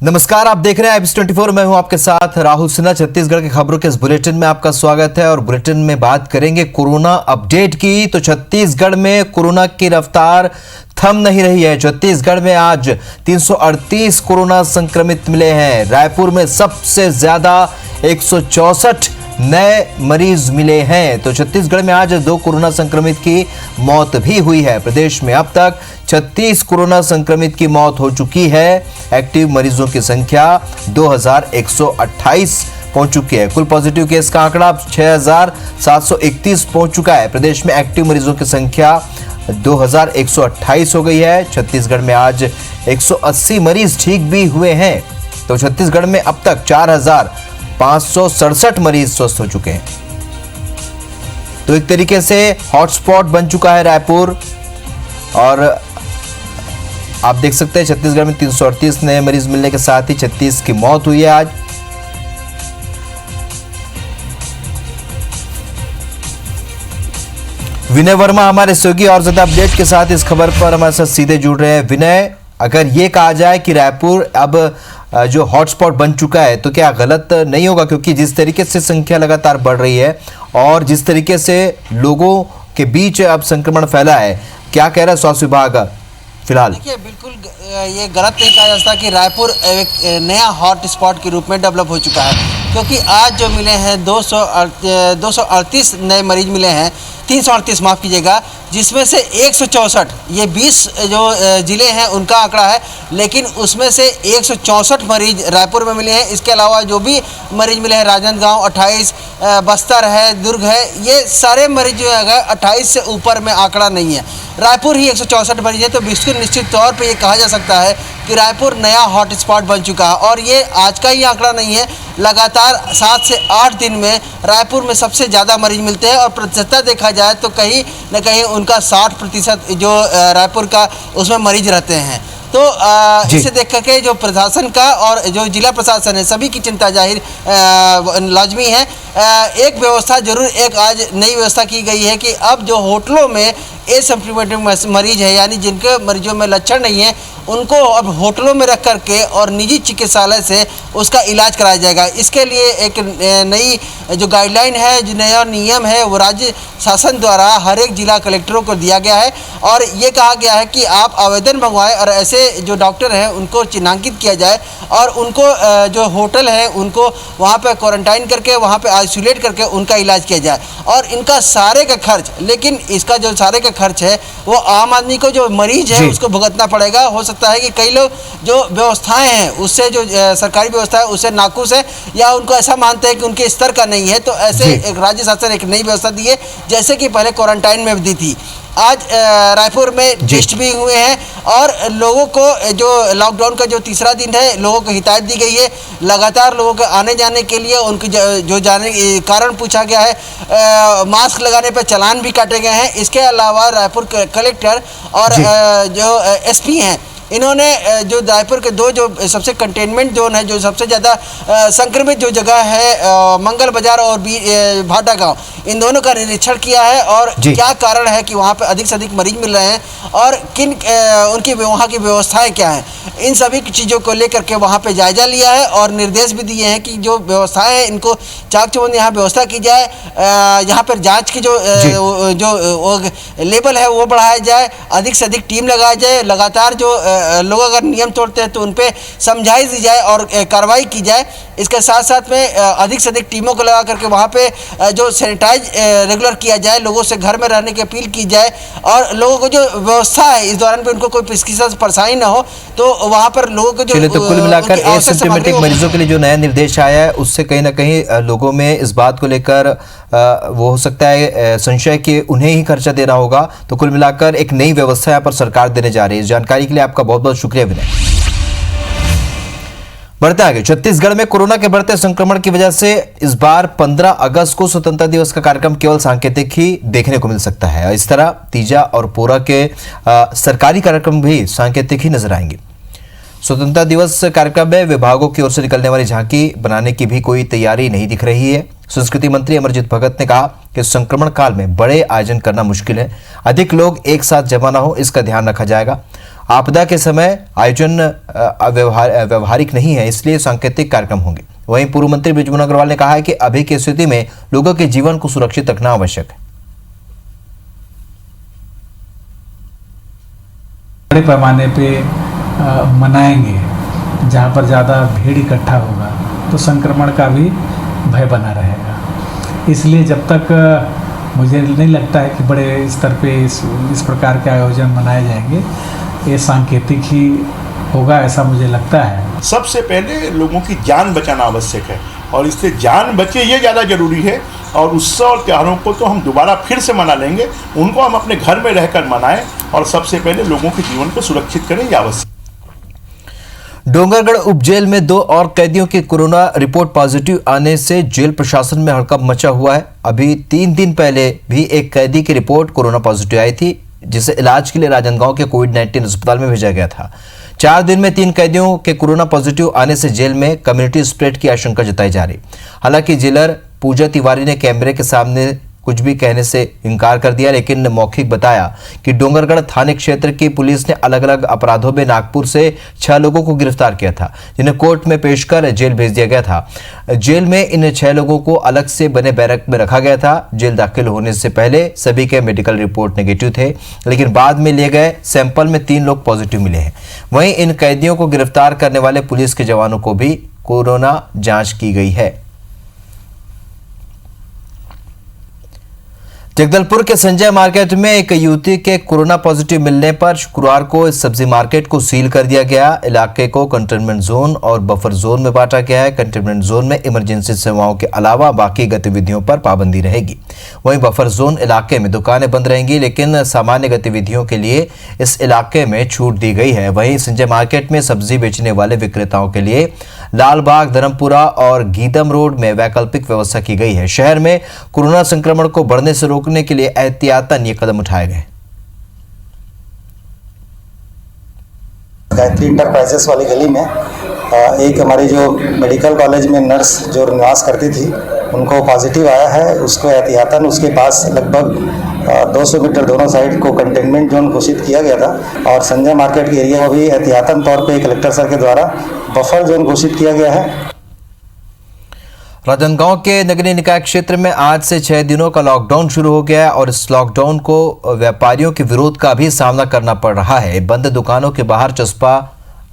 नमस्कार, आप देख रहे हैं IBC24। मैं हूं आपके साथ राहुल सिन्हा। छत्तीसगढ़ की खबरों के इस बुलेटिन में आपका स्वागत है और बुलेटिन में बात करेंगे कोरोना अपडेट की। तो छत्तीसगढ़ में कोरोना की रफ्तार थम नहीं रही है। छत्तीसगढ़ में आज 338 कोरोना संक्रमित मिले हैं। रायपुर में सबसे ज्यादा 164 नए मरीज मिले हैं। तो छत्तीसगढ़ में आज 2 कोरोना संक्रमित की मौत भी हुई है। प्रदेश में अब तक 36 कोरोना संक्रमित की मौत हो चुकी है। एक्टिव मरीजों की संख्या 2128 पहुंच चुकी है। कुल पॉजिटिव केस का आंकड़ा 6731 पहुंच चुका है। प्रदेश में एक्टिव मरीजों की संख्या 2128 हो गई है। छत्तीसगढ़ में आज 180 मरीज ठीक भी हुए हैं। तो छत्तीसगढ़ में अब तक 4567 मरीज स्वस्थ हो चुके हैं। तो एक तरीके से हॉटस्पॉट बन चुका है रायपुर। और आप देख सकते हैं छत्तीसगढ़ में 338 नए मरीज मिलने के साथ ही 36 की मौत हुई है आज। विनय वर्मा हमारे सहयोगी और ज्यादा अपडेट के साथ इस खबर पर हमारे साथ सीधे जुड़ रहे हैं। विनय, अगर ये कहा जाए कि रायपुर अब जो हॉटस्पॉट बन चुका है तो क्या गलत नहीं होगा? क्योंकि जिस तरीके से संख्या लगातार बढ़ रही है और जिस तरीके से लोगों के बीच अब संक्रमण फैला है, क्या कह रहा है स्वास्थ्य विभाग फिलहाल? देखिए, बिल्कुल ये गलत नहीं कहा जा सकता कि रायपुर एक नया हॉट स्पॉट के रूप में डेवलप हो चुका है, क्योंकि आज जो मिले हैं 238 नए मरीज मिले हैं, 338 माफ़ कीजिएगा, जिसमें से 164, ये 20 जो ज़िले हैं उनका आंकड़ा है, लेकिन उसमें से 164 मरीज रायपुर में मिले हैं। इसके अलावा जो भी मरीज मिले हैं राजनांदगांव 28, बस्तर है, दुर्ग है, ये सारे मरीज जो है 28 से ऊपर में आंकड़ा नहीं है। रायपुर ही 164 मरीज है। तो बिल्कुल निश्चित तौर पे ये कहा जा सकता है कि रायपुर नया हॉट स्पॉट बन चुका है। और ये आज का ही आंकड़ा नहीं है, लगातार 7 से 8 दिन में रायपुर में सबसे ज़्यादा मरीज मिलते हैं। और प्रतिशतता देखा जाए तो कहीं न कहीं उनका 60% जो रायपुर का उसमें मरीज रहते हैं। तो इसे देख करके जो प्रशासन का और जो जिला प्रशासन है, सभी की चिंता जाहिर लाजमी है। एक व्यवस्था जरूर, एक आज नई व्यवस्था की गई है कि अब जो होटलों में एसिम्प्टोमेटिक मरीज है, यानी जिनके मरीजों में लक्षण नहीं है, उनको अब होटलों में रख करके और निजी चिकित्सालय से उसका इलाज कराया जाएगा। इसके लिए एक नई जो गाइडलाइन है, जो नया नियम है, वो राज्य शासन द्वारा हर एक जिला कलेक्टरों को दिया गया है। और ये कहा गया है कि आप आवेदन मंगवाएं और ऐसे जो डॉक्टर हैं उनको चिन्हांकित किया जाए और उनको जो होटल है उनको वहाँ पर क्वारंटाइन करके, वहाँ पर आइसोलेट करके उनका इलाज किया जाए। और इनका सारे का खर्च, लेकिन इसका जो सारे का खर्च है वो आम आदमी को, जो मरीज है, उसको भुगतना पड़ेगा। हो सकता है कि कई लोग जो व्यवस्थाएं हैं उससे, जो सरकारी व्यवस्था है उससे नाखुश है या उनको ऐसा मानते हैं कि उनके स्तर का नहीं है। तो ऐसे एक राज्य शासन एक नई व्यवस्था दी है, जैसे कि पहले क्वारंटाइन में दी थी। आज रायपुर में टेस्ट भी हुए हैं और लोगों को, जो लॉकडाउन का जो तीसरा दिन है, लोगों को हिदायत दी गई है। लगातार लोगों के आने जाने के लिए उनकी जो जाने कारण पूछा गया है, मास्क लगाने पर चालान भी काटे गए हैं। इसके अलावा रायपुर कलेक्टर और जो SP हैं, इन्होंने जो रायपुर के 2 जो सबसे कंटेनमेंट जोन है, जो सबसे ज़्यादा संक्रमित जो जगह है, मंगल बाजार और भाटा गांव, इन दोनों का निरीक्षण किया है और क्या कारण है कि वहां पे अधिक से अधिक मरीज मिल रहे हैं और किन उनकी वहाँ की व्यवस्थाएं क्या हैं, इन सभी चीज़ों को लेकर के वहाँ पे जायजा लिया है और निर्देश भी दिए हैं कि जो व्यवस्थाएं हैं इनको चाक चौबंद यहाँ व्यवस्था की जाए। यहाँ पर जाँच की जो लेवल है वो बढ़ाया जाए, अधिक से अधिक टीम लगाया जाए। लगातार जो लोग अगर नियम तोड़ते हैं तो उन पे समझाई दी जाए और कार्रवाई की जाए। इसके साथ साथ में अधिक से अधिक टीमों को लगा करके वहाँ पे जो सैनिटाइज रेगुलर किया जाए, लोगों से घर में रहने की अपील की जाए और लोगों को जो व्यवस्था है इस दौरान पे उनको कोई किसी से परेशानी ना हो, तो वहाँ पर लोगों को जो, तो कुल मिलाकर एसिम्प्टोमेटिक मरीजों के लिए जो नया निर्देश आया है उससे कहीं ना कहीं लोगों में इस बात को लेकर वो हो सकता है संशय कि उन्हें ही खर्चा देना होगा। तो कुल मिलाकर एक नई व्यवस्था यहाँ पर सरकार देने जा रही है। इस जानकारी के लिए आपका बहुत बहुत शुक्रिया विनय। बढ़ते आगे, छत्तीसगढ़ में कोरोना के बढ़ते संक्रमण की वजह से इस बार 15 अगस्त को स्वतंत्रता दिवस का कार्यक्रम केवल सांकेतिक ही देखने को मिल सकता है। इस तरह तीजा और पोरा के सरकारी कार्यक्रम भी सांकेतिक ही नजर आएंगे। स्वतंत्रता दिवस कार्यक्रम में विभागों की ओर से निकलने वाली झांकी बनाने की भी कोई तैयारी नहीं दिख रही है। संस्कृति मंत्री अमरजीत भगत ने कहा कि संक्रमण काल में बड़े आयोजन करना मुश्किल है, अधिक लोग एक साथ जमा न हो, इसका ध्यान रखा जाएगा। आपदा के समय आयोजन व्यवहारिक नहीं है, इसलिए सांकेतिक कार्यक्रम होंगे। वहीं पूर्व मंत्री बृजमोहन अग्रवाल ने कहा है कि अभी की स्थिति में लोगों के जीवन को सुरक्षित रखना आवश्यक है। बड़े पैमाने पे मनाएंगे, जहाँ पर ज़्यादा भीड़ इकट्ठा होगा तो संक्रमण का भी भय बना रहेगा। इसलिए जब तक मुझे नहीं लगता है कि बड़े स्तर पे इस प्रकार के आयोजन मनाए जाएंगे, ये सांकेतिक ही होगा, ऐसा मुझे लगता है। सबसे पहले लोगों की जान बचाना आवश्यक है और इससे जान बचे ये ज़्यादा ज़रूरी है। और उत्सव और त्योहारों को तो हम दोबारा फिर से मना लेंगे, उनको हम अपने घर में रहकर मनाएं और सबसे पहले लोगों के जीवन को सुरक्षित करें, ये आवश्यक। डोंगरगढ़ उपजेल में 2 और कैदियों की कोरोना रिपोर्ट पॉजिटिव आने से जेल प्रशासन में हड़कंप मचा हुआ है। अभी 3 दिन पहले भी एक कैदी की रिपोर्ट कोरोना पॉजिटिव आई थी, जिसे इलाज के लिए राजनांदगांव के कोविड-19 अस्पताल में भेजा गया था। 4 दिन में 3 कैदियों के कोरोना पॉजिटिव आने से जेल में कम्युनिटी स्प्रेड की आशंका जताई जा रही। हालांकि जेलर पूजा तिवारी ने कैमरे के सामने कुछ भी कहने से इनकार कर दिया, लेकिन मौखिक बताया कि डोंगरगढ़ थाने क्षेत्र की पुलिस ने अलग अलग अपराधों में नागपुर से 6 लोगों को गिरफ्तार किया था, जिन्हें कोर्ट में पेश कर जेल भेज दिया गया था। जेल में इन 6 लोगों को अलग से बने बैरक में रखा गया था। जेल दाखिल होने से पहले सभी के मेडिकल रिपोर्ट नेगेटिव थे, लेकिन बाद में लिए गए सैंपल में 3 लोग पॉजिटिव मिले हैं। वहीं इन कैदियों को गिरफ्तार करने वाले पुलिस के जवानों को भी कोरोना जांच की गई है। जगदलपुर के संजय मार्केट में एक युवती के कोरोना पॉजिटिव मिलने पर शुक्रवार को इस सब्जी मार्केट को सील कर दिया गया। इलाके को कंटेनमेंट जोन और बफर जोन में बांटा गया है। कंटेनमेंट जोन में इमरजेंसी सेवाओं के अलावा बाकी गतिविधियों पर पाबंदी रहेगी। वहीं बफर जोन इलाके में दुकानें बंद रहेंगी, लेकिन सामान्य गतिविधियों के लिए इस इलाके में छूट दी गई है। वहीं संजय मार्केट में सब्जी बेचने वाले विक्रेताओं के लिए लालबाग, धर्मपुरा और गीदम रोड में वैकल्पिक व्यवस्था की गई है। शहर में कोरोना संक्रमण को बढ़ने से रोकने के लिए एहतियातन ये कदम उठाए गए। गायत्री इंटरप्राइजेस वाली गली में एक हमारी जो मेडिकल कॉलेज में नर्स जो निवास करती थी, उनको पॉजिटिव आया है। उसको एहतियातन उसके पास लगभग 200 मीटर दोनों साइड को कंटेनमेंट जोन घोषित किया गया था और संजय मार्केट के एरिया को भी एहतियातन तौर पे कलेक्टर सर के द्वारा बफर जोन घोषित किया गया है। राजनांदगांव के नगरीय निकाय क्षेत्र में आज से 6 दिनों का लॉकडाउन शुरू हो गया है और इस लॉकडाउन को व्यापारियों के विरोध का भी सामना करना पड़ रहा है। बंद दुकानों के बाहर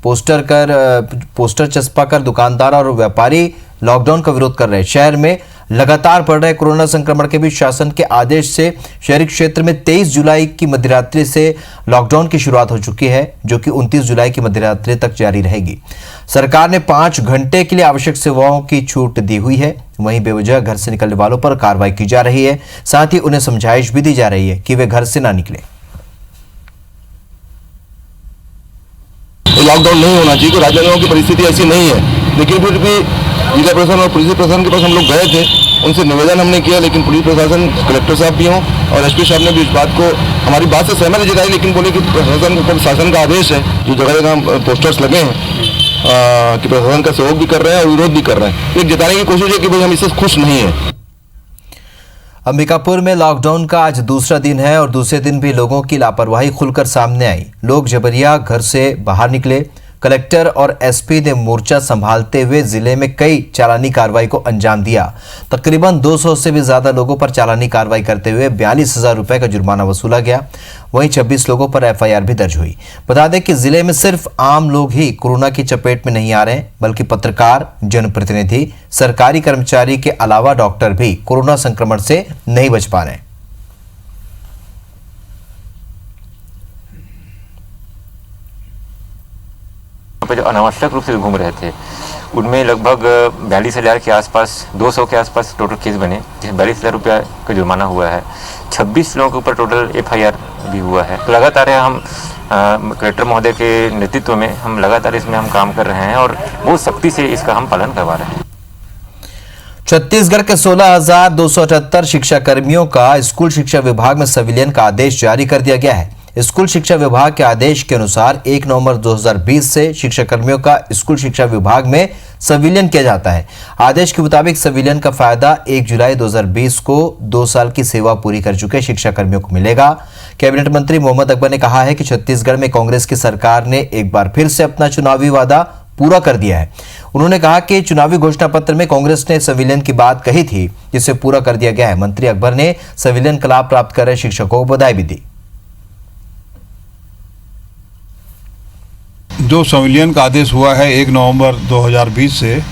पोस्टर चस्पा कर दुकानदार और व्यापारी लॉकडाउन का विरोध कर रहे हैं। शहर में लगातार बढ़ रहे कोरोना संक्रमण के बीच शासन के आदेश से शहरी क्षेत्र में 23 जुलाई की मध्यरात्रि से लॉकडाउन की शुरुआत हो चुकी है, जो कि 29 जुलाई की मध्यरात्रि तक जारी रहेगी। सरकार ने 5 घंटे के लिए आवश्यक सेवाओं की छूट दी हुई है। वहीं बेवजह घर से निकलने वालों पर कार्रवाई की जा रही है। साथ ही उन्हें समझाइश भी दी जा रही है कि वे घर से ना निकले। लॉकडाउन नहीं होना चाहिए, राजनांदगांव की परिस्थिति ऐसी नहीं है, लेकिन फिर भी जिला प्रशासन और पुलिस प्रशासन के पास हम लोग गए थे, उनसे निवेदन हमने किया, लेकिन पुलिस प्रशासन, कलेक्टर साहब भी हों और एसपी साहब ने भी इस बात को हमारी बात से सहमति जताई, लेकिन बोले कि प्रशासन का आदेश है, जो जगह जगह पोस्टर्स लगे हैं कि प्रशासन का सहयोग भी कर रहे हैं और विरोध भी कर रहे हैं। एक जताने की कोशिश है कि भाई हम इससे खुश नहीं है। अंबिकापुर में लॉकडाउन का आज दूसरा दिन है और दूसरे दिन भी लोगों की लापरवाही खुलकर सामने आई। लोग जबरिया घर से बाहर निकले। कलेक्टर और एसपी ने मोर्चा संभालते हुए जिले में कई चालानी कार्रवाई को अंजाम दिया। तकरीबन 200 से भी ज्यादा लोगों पर चालानी कार्रवाई करते हुए 42,000 रुपए का जुर्माना वसूला गया। वहीं 26 लोगों पर एफआईआर भी दर्ज हुई। बता दें कि जिले में सिर्फ आम लोग ही कोरोना की चपेट में नहीं आ रहे, बल्कि पत्रकार, जनप्रतिनिधि, सरकारी कर्मचारी के अलावा डॉक्टर भी कोरोना संक्रमण से नहीं बच पा रहे। पे जो अनावश्यक रूप से घूम रहे थे, उनमें लगभग 42,000 के आसपास, 200 के आसपास टोटल केस बने, जिसमें 42,000 रुपया का जुर्माना हुआ है। 26 लोगों के ऊपर टोटल एफआईआर भी हुआ है। तो लगातार हम कलेक्टर महोदय के नेतृत्व में हम लगातार इसमें हम काम कर रहे हैं और बहुत सख्ती से इसका हम पालन करवा रहे हैं। छत्तीसगढ़ के 16,278 शिक्षा कर्मियों का स्कूल शिक्षा विभाग में संविलियन का आदेश जारी कर दिया गया है। स्कूल शिक्षा विभाग के आदेश के अनुसार 1 नवंबर 2020 से शिक्षा कर्मियों का स्कूल शिक्षा विभाग में संविलियन किया जाता है। आदेश के मुताबिक संविलियन का फायदा 1 जुलाई 2020 को 2 साल की सेवा पूरी कर चुके शिक्षा कर्मियों को मिलेगा। कैबिनेट मंत्री मोहम्मद अकबर ने कहा है कि छत्तीसगढ़ में कांग्रेस की सरकार ने एक बार फिर से अपना चुनावी वादा पूरा कर दिया है। उन्होंने कहा कि चुनावी घोषणा पत्र में कांग्रेस ने संविलियन की बात कही थी, जिसे पूरा कर दिया गया है। मंत्री अकबर ने संविलियन का लाभ प्राप्त कर रहे शिक्षकों को बधाई भी दी। जो संविलियन का आदेश हुआ है 1 नवंबर 2020 से,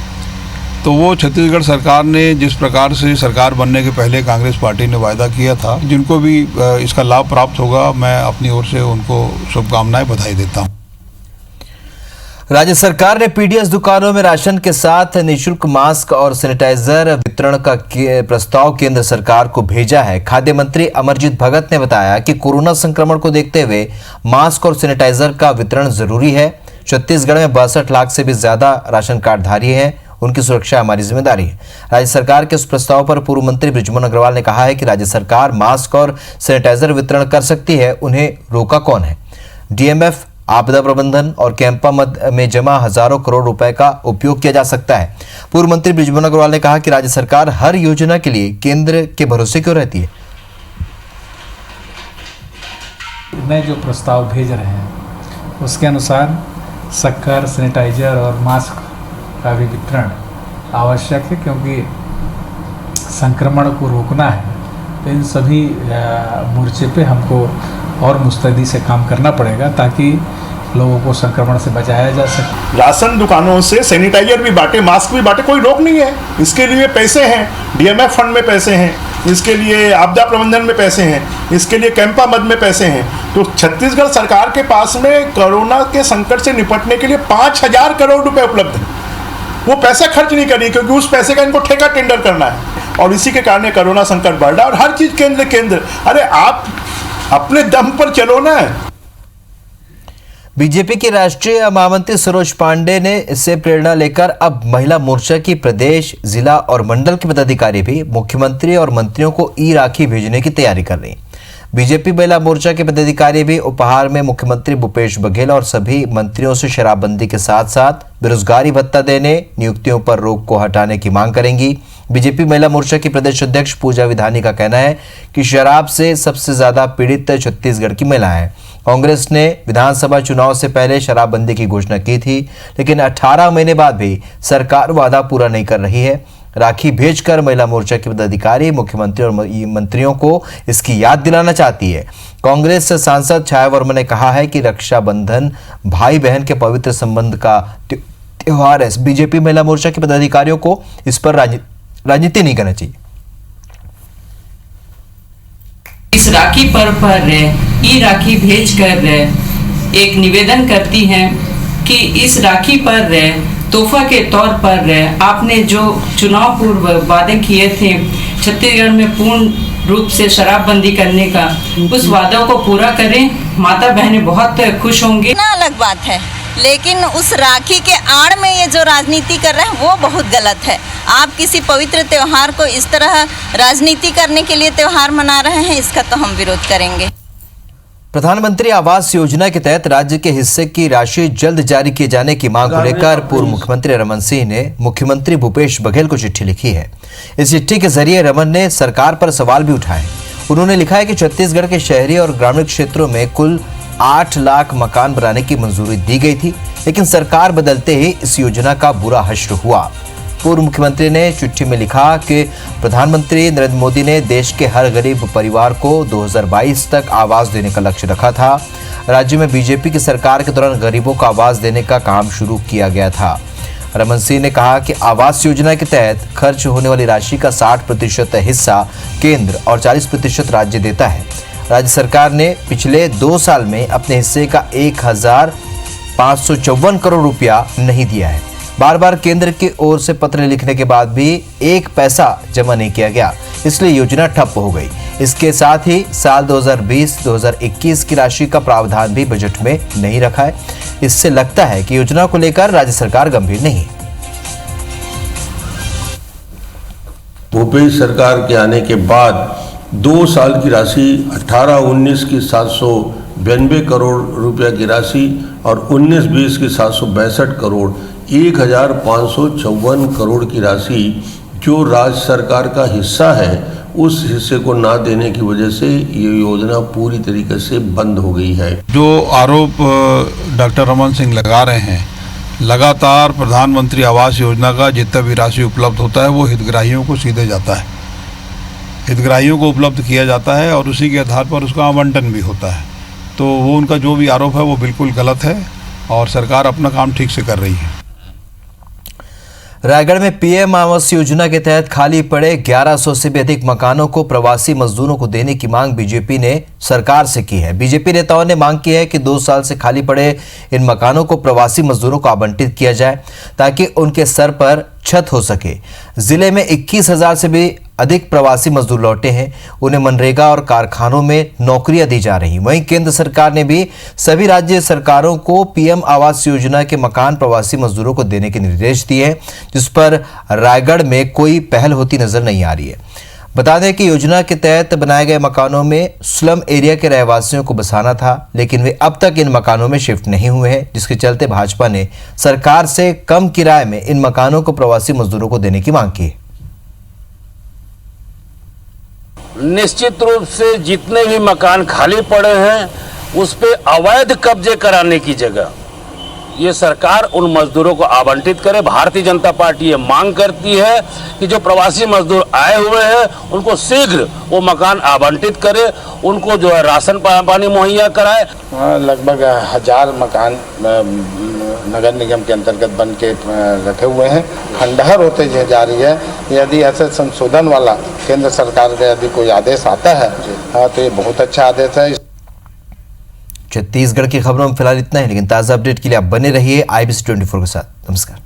तो वो छत्तीसगढ़ सरकार ने जिस प्रकार से सरकार बनने के पहले कांग्रेस पार्टी ने वायदा किया था, जिनको भी इसका लाभ प्राप्त होगा, मैं अपनी ओर से उनको शुभकामनाएं, बधाई देता हूं। राज्य सरकार ने पीडीएस दुकानों में राशन के साथ निःशुल्क मास्क और सैनिटाइजर वितरण का प्रस्ताव केंद्र सरकार को भेजा है। खाद्य मंत्री अमरजीत भगत ने बताया कि कोरोना संक्रमण को देखते हुए मास्क और सैनिटाइजर का वितरण जरूरी है। छत्तीसगढ़ में 62 लाख से भी ज्यादा राशन कार्डधारी हैं, उनकी सुरक्षा हमारी जिम्मेदारी है। राज्य सरकार के उस प्रस्ताव पर पूर्व मंत्री बृजमोहन अग्रवाल ने कहा है कि राज्य सरकार मास्क और सैनिटाइजर वितरण कर सकती है, उन्हें रोका कौन है। डीएमएफ, आपदा प्रबंधन और कैंपा मद में जमा हजारों करोड़ रुपए का उपयोग किया जा सकता है। पूर्व मंत्री बृजमोहन अग्रवाल ने कहा कि राज्य सरकार हर योजना के लिए केंद्र के भरोसे क्यों रहती है। मैं जो प्रस्ताव भेज रहे हैं उसके अनुसार शक्कर, सैनिटाइजर और मास्क का भी वितरण आवश्यक है, क्योंकि संक्रमण को रोकना है। तो इन सभी मोर्चे पे हमको और मुस्तैदी से काम करना पड़ेगा ताकि लोगों को संक्रमण से बचाया जा सके। राशन दुकानों से सैनिटाइजर भी बांटे, मास्क भी बांटे, कोई रोक नहीं है। इसके लिए पैसे हैं, डीएमएफ फंड में पैसे हैं, इसके लिए आपदा प्रबंधन में पैसे हैं, इसके लिए कैंपा मद में पैसे हैं। तो छत्तीसगढ़ सरकार के पास में कोरोना के संकट से निपटने के लिए 5000 करोड़ रुपए उपलब्ध है। वो पैसा खर्च नहीं करेंगे, क्योंकि उस पैसे का इनको ठेका टेंडर करना है, और इसी के कारण कोरोना संकट बढ़ रहा है। और हर चीज केंद्र। अरे आप अपने दम पर चलो ना। बीजेपी की राष्ट्रीय महामंत्री सरोज पांडे ने इससे प्रेरणा लेकर अब महिला मोर्चा की प्रदेश, जिला और मंडल के पदाधिकारी भी मुख्यमंत्री और मंत्रियों को ई राखी भेजने की तैयारी कर रही हैं। बीजेपी महिला मोर्चा के पदाधिकारी भी उपहार में मुख्यमंत्री भूपेश बघेल और सभी मंत्रियों से शराबबंदी के साथ साथ बेरोजगारी भत्ता देने, नियुक्तियों पर रोक को हटाने की मांग करेंगी। बीजेपी महिला मोर्चा की प्रदेश अध्यक्ष पूजा विधानी का कहना है कि शराब से सबसे ज्यादा पीड़ित छत्तीसगढ़ की महिलाएं हैं। कांग्रेस ने विधानसभा चुनाव से पहले शराबबंदी की घोषणा की थी, लेकिन 18 महीने बाद भी सरकार वादा पूरा नहीं कर रही है। राखी भेजकर महिला मोर्चा के पदाधिकारी मुख्यमंत्री और मंत्रियों को इसकी याद दिलाना चाहती है। कांग्रेस सांसद छाया वर्मा ने कहा है कि रक्षाबंधन भाई बहन के पवित्र संबंध का त्योहार है। बीजेपी महिला मोर्चा के पदाधिकारियों को इस पर राजनीति नहीं करना चाहिए। इस राखी पर्व पर ई राखी भेजकर एक निवेदन करती हैं कि इस राखी पर तोहफा के तौर पर आपने जो चुनाव पूर्व वादे किए थे छत्तीसगढ़ में पूर्ण रूप से शराबबंदी करने का, उस वादों को पूरा करें। माता बहनें बहुत खुश होंगी। ना अलग बात है, लेकिन उस राखी के आड़ में ये जो राजनीति कर रहे हैं वो बहुत गलत है। आप किसी पवित्र त्योहार को इस तरह राजनीति करने के लिए त्योहार मना रहे हैं, इसका तो हम विरोध करेंगे। प्रधानमंत्री आवास योजना के तहत राज्य के हिस्से की राशि जल्द जारी किए जाने की मांग को लेकर पूर्व मुख्यमंत्री रमन सिंह ने मुख्यमंत्री भूपेश बघेल को चिट्ठी लिखी है। इस चिट्ठी के जरिए रमन ने सरकार पर सवाल भी उठाए। उन्होंने लिखा है कि छत्तीसगढ़ के शहरी और ग्रामीण क्षेत्रों में कुल 8 लाख मकान बनाने की मंजूरी दी गई थी, लेकिन सरकार बदलते ही इस योजना का बुरा हश्र हुआ। पूर्व मुख्यमंत्री ने चिट्ठी में लिखा कि प्रधानमंत्री नरेंद्र मोदी ने देश के हर गरीब परिवार को 2022 तक आवास देने का लक्ष्य रखा था। राज्य में बीजेपी की सरकार के दौरान गरीबों को आवास देने का काम शुरू किया गया था। रमन सिंह ने कहा कि आवास योजना के तहत खर्च होने वाली राशि का 60% हिस्सा केंद्र और 40% राज्य देता है। राज्य सरकार ने पिछले 2 साल में अपने हिस्से का 1554 करोड़ रुपया नहीं दिया है। बार बार केंद्र की ओर से पत्र लिखने के बाद भी 1 पैसा जमा नहीं किया गया, इसलिए योजना ठप हो गई। इसके साथ ही साल 2020-2021 की राशि का प्रावधान भी बजट में नहीं रखा है। इससे लगता है कि योजना को लेकर राज्य सरकार गंभीर नहीं है। भूपेश सरकार के आने के बाद 2 साल की राशि 18-19 की 792 करोड़ रुपया की राशि और 19-20 की 762 करोड़, 1554 करोड़ की राशि जो राज्य सरकार का हिस्सा है उस हिस्से को ना देने की वजह से ये योजना पूरी तरीके से बंद हो गई है। जो आरोप डॉक्टर रमन सिंह लगा रहे हैं, लगातार प्रधानमंत्री आवास योजना का जितना भी राशि उपलब्ध होता है वो हितग्राहियों को सीधे जाता है, हितग्राहियों को उपलब्ध किया जाता है और उसी के आधार पर उसका आवंटन भी होता है। तो वो उनका जो भी आरोप है वो बिल्कुल गलत है और सरकार अपना काम ठीक से कर रही है। रायगढ़ में पीएम आवास योजना के तहत खाली पड़े 1100 से भी अधिक मकानों को प्रवासी मजदूरों को देने की मांग बीजेपी ने सरकार से की है। बीजेपी नेताओं ने मांग की है कि 2 साल से खाली पड़े इन मकानों को प्रवासी मजदूरों को आवंटित किया जाए ताकि उनके सर पर छत हो सके। जिले में 21,000 से भी अधिक प्रवासी मजदूर लौटे हैं, उन्हें मनरेगा और कारखानों में नौकरियां दी जा रही। वहीं केंद्र सरकार ने भी सभी राज्य सरकारों को पीएम आवास योजना के मकान प्रवासी मजदूरों को देने के निर्देश दिए हैं, जिस पर रायगढ़ में कोई पहल होती नजर नहीं आ रही है। बता दें कि योजना के तहत बनाए गए मकानों में स्लम एरिया के रहवासियों को बसाना था, लेकिन वे अब तक इन मकानों में शिफ्ट नहीं हुए हैं, जिसके चलते भाजपा ने सरकार से कम किराए में इन मकानों को प्रवासी मजदूरों को देने की मांग की है। निश्चित रूप से जितने भी मकान खाली पड़े हैं उस पे अवैध कब्जे कराने की जगह ये सरकार उन मजदूरों को आवंटित करे। भारतीय जनता पार्टी ये मांग करती है कि जो प्रवासी मजदूर आए हुए हैं उनको शीघ्र वो मकान आवंटित करे, उनको जो है राशन पानी मुहैया कराए। लगभग 1000 मकान नगर निगम के अंतर्गत बन के रखे हुए हैं, खंडहर होते जा रही है। यदि ऐसे संशोधन वाला केंद्र सरकार का यदि कोई आदेश आता है तो ये बहुत अच्छा आदेश है। छत्तीसगढ़ की खबरों में फिलहाल इतना है, लेकिन ताज़ा अपडेट के लिए आप बने रहिए IBC 24 के साथ। नमस्कार।